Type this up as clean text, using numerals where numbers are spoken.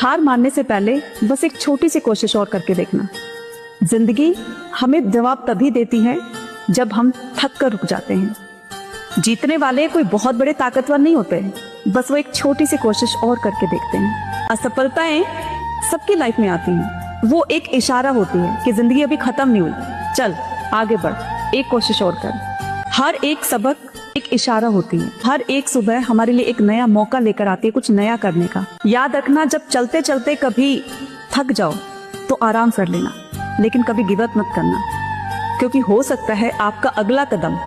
हार मानने से पहले बस एक छोटी सी कोशिश और करके देखना। जिंदगी हमें जवाब तभी देती है जब हम थक कर रुक जाते हैं। जीतने वाले कोई बहुत बड़े ताकतवर नहीं होते, बस वो एक छोटी सी कोशिश और करके देखते हैं। असफलताएं सबकी लाइफ में आती हैं, वो एक इशारा होती है कि जिंदगी अभी खत्म नहीं हुई, चल आगे बढ़, एक कोशिश और कर। हर एक सबक एक इशारा होती है, हर एक सुबह हमारे लिए एक नया मौका लेकर आती है कुछ नया करने का। याद रखना, जब चलते चलते कभी थक जाओ तो आराम कर लेना, लेकिन कभी गिव अप मत करना, क्योंकि हो सकता है आपका अगला कदम